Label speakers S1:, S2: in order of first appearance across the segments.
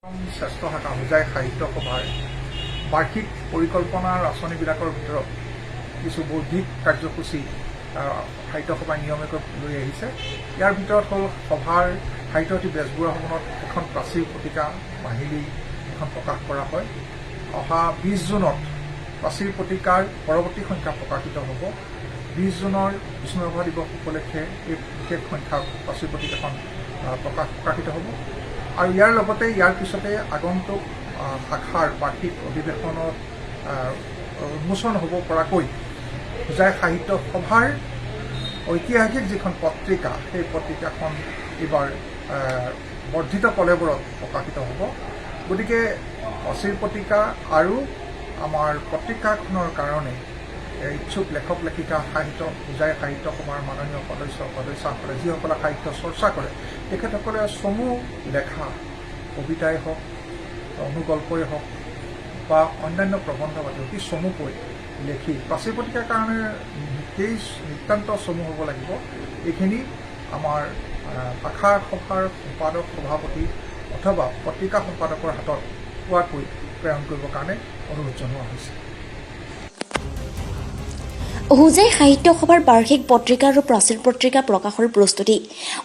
S1: শ্ৰেষ্ঠ শাখা হোজাই সাহিত্য সভাৰ বাৰ্ষিক পৰিকল্পনাৰ আঁচনিবিলাকৰ ভিতৰত কিছু বৌদ্ধিক কাৰ্যসূচী সাহিত্য সভাই নিয়মীয়াকৈ লৈ আহিছে। ইয়াৰ ভিতৰত হ'ল সভাৰ সাহিত্যৰ্থী বেজবৰুৱা ভৱনত এখন প্ৰাচীৰ পত্ৰিকা মাহিলী এখন প্ৰকাশ কৰা হয়। অহা 20 জুনত প্ৰাচীৰ পত্ৰিকাৰ পৰৱৰ্তী সংখ্যা প্ৰকাশিত হ'ব। 20 জুনৰ বিষ্ণুৰাভা দিৱস উপলক্ষে এই বিশেষ সংখ্যা প্ৰাচীৰ পত্ৰিকাখন প্ৰকাশিত হ'ব। আৰু ইয়াৰ লগতে ইয়াৰ পিছতে আগন্তুক শাখাৰ বাৰ্ষিক অধিৱেশনত উন্মোচন হ'ব পৰাকৈ হোজাই সাহিত্য সভাৰ ঐতিহাসিক যিখন পত্ৰিকা সেই পত্ৰিকাখন এইবাৰ বৰ্ধিত কলেবৰত প্ৰকাশিত হ'ব। গতিকে প্ৰাচীৰ পত্ৰিকা আৰু আমাৰ পত্ৰিকাখনৰ কাৰণে ইচ্ছুক লেখক লেখিকা হোজাই সাহিত্য সভাৰ মাননীয় সদস্যসকলে যিসকলে সাহিত্য চৰ্চা কৰে তেখেতসকলে চমু লেখা কবিতাই হওক অনুগল্পই হওক বা অন্যান্য প্ৰবন্ধ পাতি অতি চমুকৈ লিখি প্ৰাচীৰ পত্ৰিকাৰ কাৰণে নিতান্ত চমু হ'ব লাগিব। এইখিনি আমাৰ শাখা সভাৰ সম্পাদক সভাপতি অথবা পত্ৰিকা সম্পাদকৰ হাতত পোৱাকৈ প্ৰেৰণ কৰিবৰ কাৰণে অনুৰোধ জনোৱা হৈছে।
S2: হোজাই সাহিত্য সভাৰ বাৰ্ষিক পত্ৰিকা আৰু প্ৰাচীৰ পত্ৰিকা প্ৰকাশৰ প্ৰস্তুতি।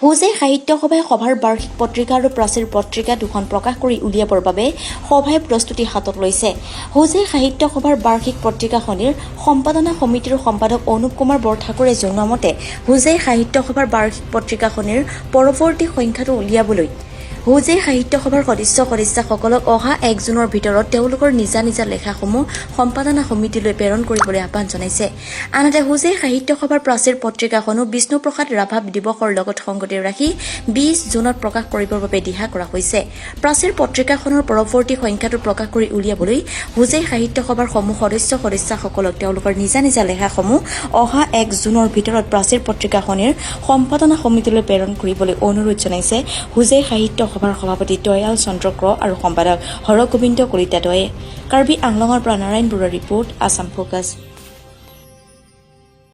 S2: হোজাই সাহিত্য সভাই সভাৰ বাৰ্ষিক পত্ৰিকা আৰু প্ৰাচীৰ পত্ৰিকা দুখন প্ৰকাশ কৰি উলিয়াবৰ বাবে সভাই প্ৰস্তুতি হাতত লৈছে। হোজাই সাহিত্য সভাৰ বাৰ্ষিক পত্ৰিকাখনিৰ সম্পাদনা সমিতিৰ সম্পাদক অনুপ কুমাৰ বৰঠাকুৰে জনোৱা মতে হোজাই সাহিত্য সভাৰ বাৰ্ষিক পত্ৰিকাখনিৰ পৰৱৰ্তী সংখ্যাটো উলিয়াবলৈ হোজাই সাহিত্য সভাৰ সদস্যসকলক অহা 1 জুনৰ ভিতৰত তেওঁলোকৰ নিজা নিজা লেখাসমূহ সম্পাদনা সমিতিলৈ প্ৰেৰণ কৰিবলৈ আহ্বান জনাইছে। আনহাতে হোজাই সাহিত্য সভাৰ প্ৰাচীৰ পত্ৰিকাখনো বিষ্ণুপ্ৰসাদ ৰাভা দিৱসৰ লগত সংগতি ৰাখি 20 জুনত প্ৰকাশ কৰিবৰ বাবে দিহা কৰা হৈছে। প্ৰাচীৰ পত্ৰিকাখনৰ পৰৱৰ্তী সংখ্যাটো প্ৰকাশ কৰি উলিয়াবলৈ হোজাই সাহিত্য সভাৰ সমূহ সদস্যসকলক তেওঁলোকৰ নিজা নিজা লেখাসমূহ অহা 1 জুনৰ ভিতৰত প্ৰাচীৰ পত্ৰিকাখনিৰ সম্পাদনা সমিতিলৈ প্ৰেৰণ কৰিবলৈ অনুৰোধ জনাইছে হোজাই সাহিত্য সভাৰ সভাপতি দয়াল চন্দ্ৰ ক্ৰ আৰু সম্পাদক হৰগোবিন্দ কলিতাদ্বয়ে। কাৰ্বি আংলঙৰ পৰা নাৰায়ণ বৰুৱাৰ ৰিপৰ্ট, আছাম ফোকাছ।